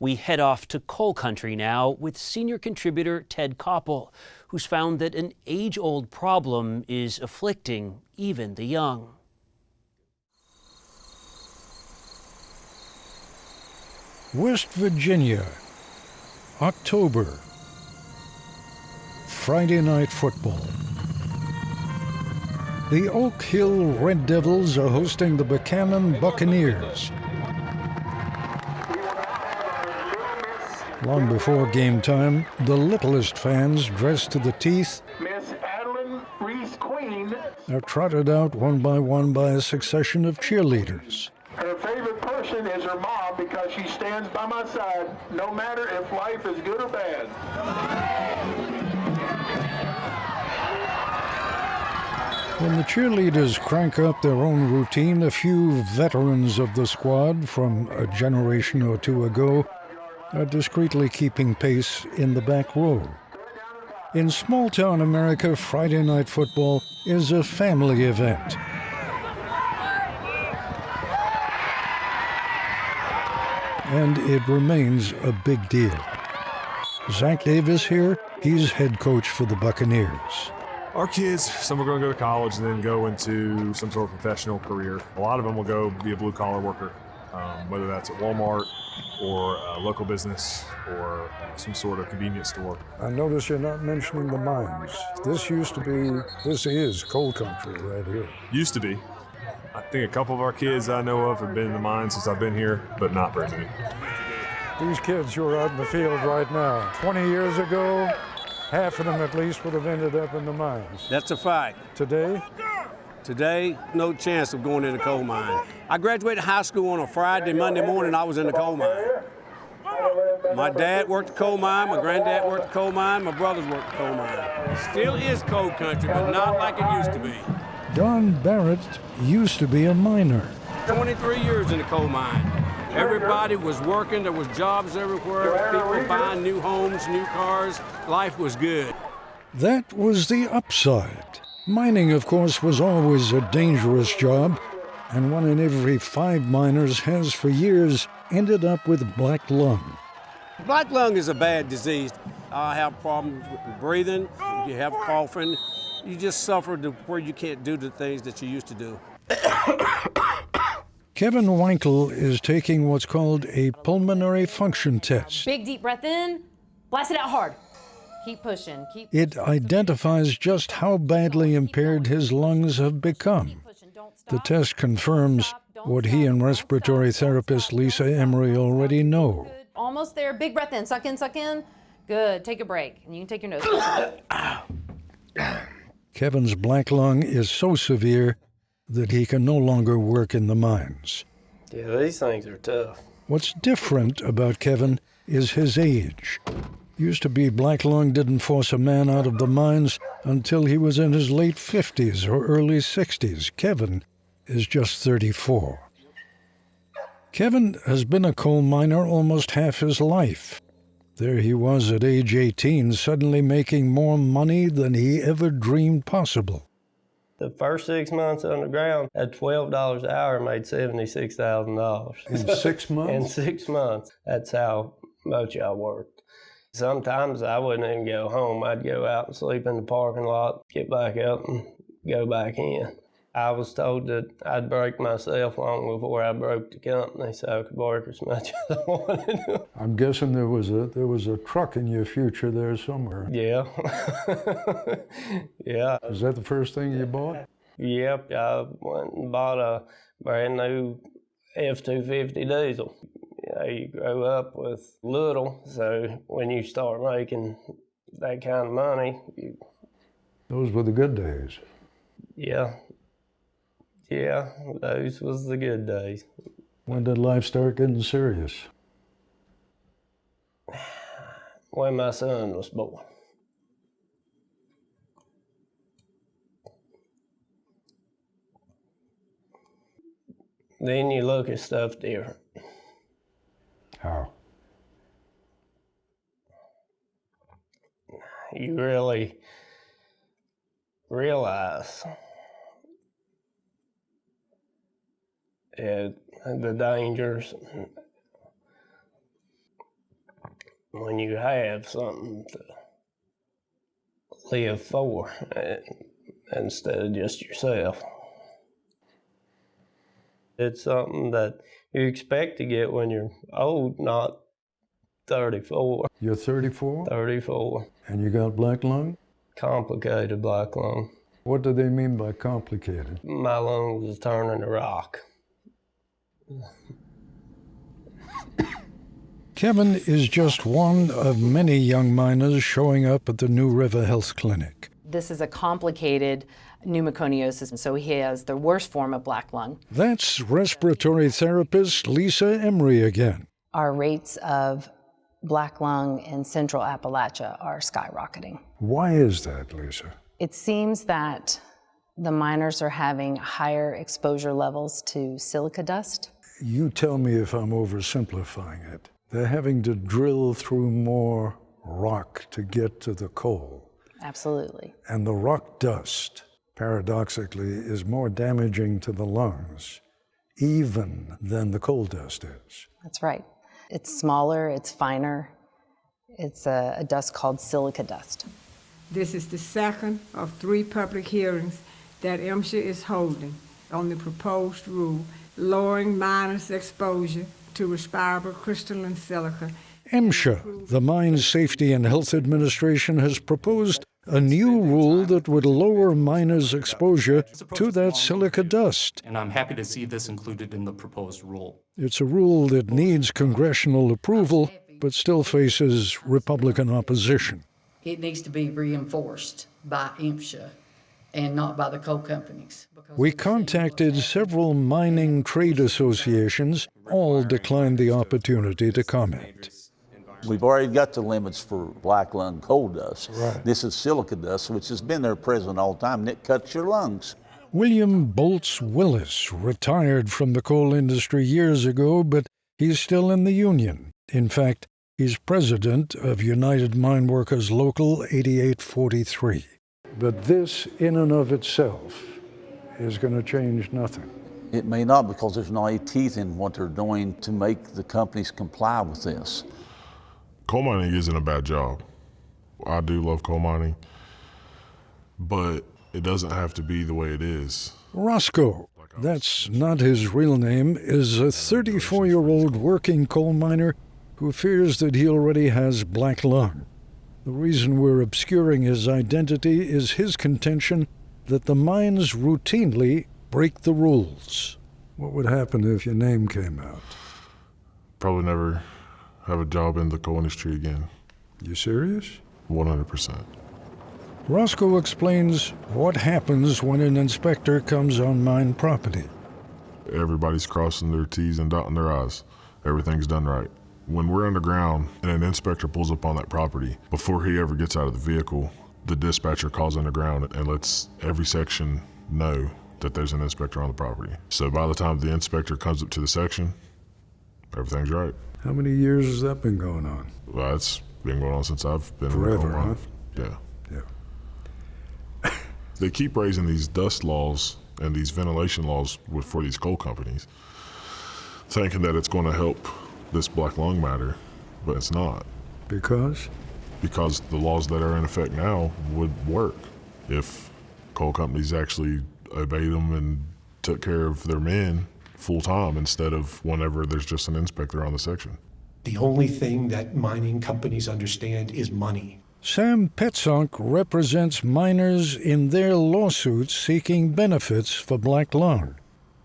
We head off to coal country now with senior contributor Ted Koppel, who's found that an age-old problem is afflicting even the young. West Virginia, October. Friday night football. The Oak Hill Red Devils are hosting the Buchanan Buccaneers. Long before game time, the littlest fans, dressed to the teeth, are trotted out one by a succession of cheerleaders. Her favorite person is her mom because she stands by my side no matter if life is good or bad. When the cheerleaders crank up their own routine, a few veterans of the squad from a generation or two ago are discreetly keeping pace in the back row. In small-town America, Friday night football is a family event. And it remains a big deal. Zach Davis here, he's head coach for the Buccaneers. Our kids, some are going to go to college and then go into some sort of professional career. A lot of them will go be a blue-collar worker, whether that's at Walmart or a local business or some sort of convenience store. I notice you're not mentioning the mines. This is coal country right here. Used to be. I think a couple of our kids I know of have been in the mines since I've been here, but not very many. These kids who are out in the field right now, 20 years ago, half of them at least would have ended up in the mines. That's a fact. Today? Today, no chance of going in the coal mine. I graduated high school on a Friday, Monday morning, I was in the coal mine. My dad worked the coal mine, my granddad worked the coal mine, my brothers worked the coal mine. Still is coal country, but not like it used to be. Don Barrett used to be a miner. 23 years in the coal mine. Everybody was working, there was jobs everywhere, people buying new homes, new cars. Life was good. That was the upside. Mining, of course, was always a dangerous job, and 1 in every 5 miners has for years ended up with black lung. Black lung is a bad disease. I have problems with breathing, you have coughing, you just suffer to where you can't do the things that you used to do. Kevin Winkle is taking what's called a pulmonary function test. Big deep breath in, blast it out hard. Keep pushing. It identifies just how badly impaired his lungs have become. The test confirms what he and respiratory therapist Lisa Emery already know. Almost there. Big breath in. Suck in, suck in. Good. Take a break. And you can take your nose. Kevin's black lung is so severe that he can no longer work in the mines. Yeah, these things are tough. What's different about Kevin is his age. Used to be black lung didn't force a man out of the mines until he was in his late 50s or early 60s. Kevin is just 34. Kevin has been a coal miner almost half his life. There he was at age 18, suddenly making more money than he ever dreamed possible. The first 6 months underground at $12 an hour made $76,000. In 6 months? In 6 months. That's how much I worked. Sometimes I wouldn't even go home. I'd go out and sleep in the parking lot, get back up and go back in. I was told that I'd break myself long before I broke the company, so I could work as much as I wanted. I'm guessing there was a truck in your future there somewhere. Yeah. Yeah. Was that the first thing you bought? Yep, I went and bought a brand new F-250 diesel. You know, you grow up with little, so when you start making that kind of money, Those were the good days. Yeah, those was the good days. When did life start getting serious? When my son was born. Then you look at stuff different. How? You really realize the dangers. when you have something to live for instead of just yourself. It's something that you expect to get when you're old, not 34. You're 34? 34. And you got black lung? Complicated black lung. What do they mean by complicated? My lungs is turning to rock. Kevin is just one of many young miners showing up at the New River Health Clinic. This is a complicated pneumoconiosis, so he has the worst form of black lung. That's respiratory therapist Lisa Emery again. Our rates of black lung in central Appalachia are skyrocketing. Why is that, Lisa? It seems that the miners are having higher exposure levels to silica dust. You tell me if I'm oversimplifying it. They're having to drill through more rock to get to the coal. Absolutely. And the rock dust, paradoxically, is more damaging to the lungs, even than the coal dust is. That's right. It's smaller, it's finer. It's a dust called silica dust. This is the second of 3 public hearings that MSHA is holding on the proposed rule lowering miners' exposure to respirable crystalline silica. MSHA, the Mines Safety and Health Administration, has proposed a new rule that would lower miners' exposure to that silica dust. And I'm happy to see this included in the proposed rule. It's a rule that needs congressional approval, but still faces Republican opposition. It needs to be reinforced by MSHA and not by the coal companies. We contacted several mining trade associations. All declined the opportunity to comment. We've already got the limits for black lung coal dust. Right. This is silica dust, which has been there present all the time, and it cuts your lungs. William Bolts Willis retired from the coal industry years ago, but he's still in the union. In fact, he's president of United Mine Workers Local 8843. But this, in and of itself, is going to change nothing. It may not, because there's no teeth in what they're doing to make the companies comply with this. Coal mining isn't a bad job. I do love coal mining, but it doesn't have to be the way it is. Roscoe, that's not his real name, is a 34-year-old working coal miner who fears that he already has black lung. The reason we're obscuring his identity is his contention that the mines routinely break the rules. What would happen if your name came out? Probably never have a job in the coal industry again. You serious? 100%. Roscoe explains what happens when an inspector comes on mine property. Everybody's crossing their T's and dotting their I's. Everything's done right. When we're underground and an inspector pulls up on that property, before he ever gets out of the vehicle, the dispatcher calls underground and lets every section know that there's an inspector on the property. So by the time the inspector comes up to the section, everything's right. How many years has that been going on? Well, it's been going on since I've been Forever, in huh? Yeah. Yeah. They keep raising these dust laws and these ventilation laws for these coal companies, thinking that it's going to help this black lung matter, but it's not. Because? Because the laws that are in effect now would work if coal companies actually obeyed them and took care of their men full time instead of whenever there's just an inspector on the section. The only thing that mining companies understand is money. Sam Petzonk represents miners in their lawsuits seeking benefits for black lung.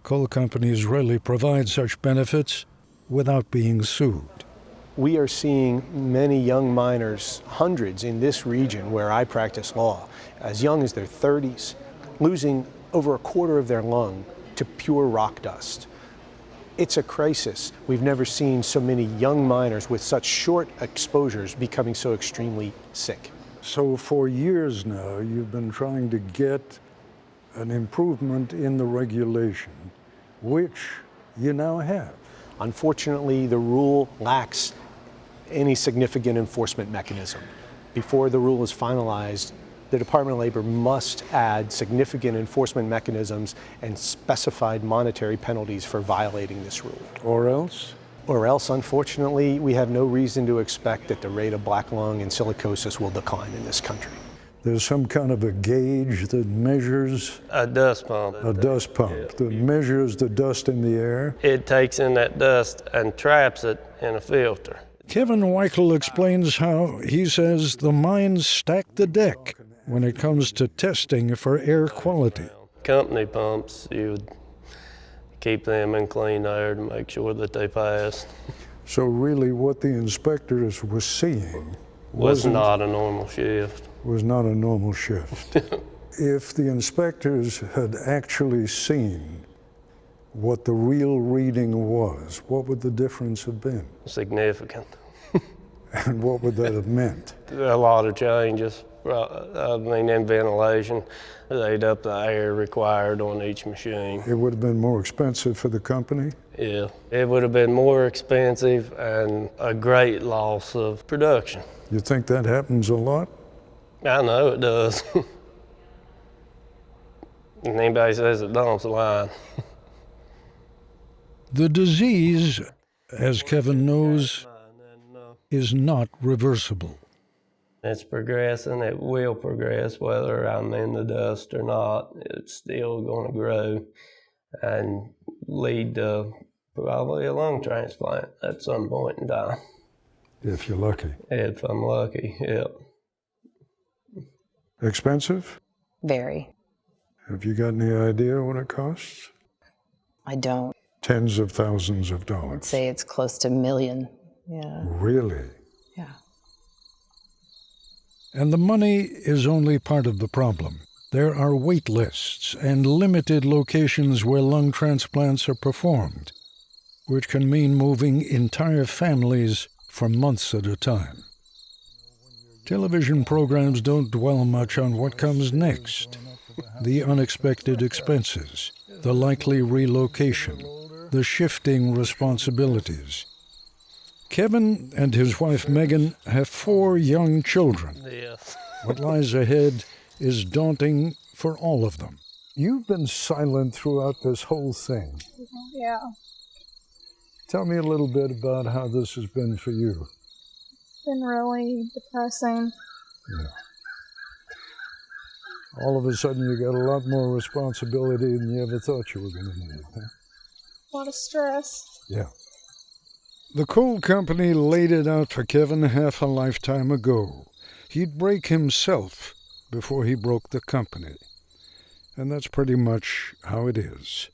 Coal companies rarely provide such benefits without being sued. We are seeing many young miners, hundreds in this region where I practice law, as young as their 30s, losing over a quarter of their lung to pure rock dust. It's a crisis. We've never seen so many young miners with such short exposures becoming so extremely sick. So for years now, you've been trying to get an improvement in the regulation, which you now have. Unfortunately, the rule lacks any significant enforcement mechanism. Before the rule is finalized, the Department of Labor must add significant enforcement mechanisms and specified monetary penalties for violating this rule. Or else? or else, unfortunately, we have no reason to expect that the rate of black lung and silicosis will decline in this country. There's some kind of a gauge that measures... A dust pump. A dust pump that measures the dust in the air. It takes in that dust and traps it in a filter. Kevin Weichel explains how he says the mines stack the deck when it comes to testing for air quality. Company pumps, you would keep them in clean air to make sure that they passed. So really what the inspectors were seeing was not a normal shift. Was not a normal shift. If the inspectors had actually seen what the real reading was, what would the difference have been? Significant. And what would that have meant? A lot of changes. In ventilation, they'd up the air required on each machine. It would have been more expensive for the company? Yeah, it would have been more expensive and a great loss of production. You think that happens a lot? I know it does. And anybody says it don't's lying. The disease, as Kevin knows, is not reversible. It's progressing, it will progress, whether I'm in the dust or not. It's still going to grow and lead to probably a lung transplant at some point in time. If you're lucky. If I'm lucky, yep. Expensive? Very. Have you got any idea what it costs? I don't. Tens of thousands of dollars. I'd say it's close to $1 million. Yeah. Really? Yeah. And the money is only part of the problem. There are wait lists and limited locations where lung transplants are performed, which can mean moving entire families for months at a time. Television programs don't dwell much on what comes next. The unexpected expenses, the likely relocation, the shifting responsibilities. Kevin and his wife Megan have 4 young children. Yes. What lies ahead is daunting for all of them. You've been silent throughout this whole thing. Yeah. Tell me a little bit about how this has been for you. It's been really depressing. Yeah. All of a sudden you got a lot more responsibility than you ever thought you were going to need. Huh? A lot of stress. Yeah. The coal company laid it out for Kevin half a lifetime ago. He'd break himself before he broke the company. And that's pretty much how it is.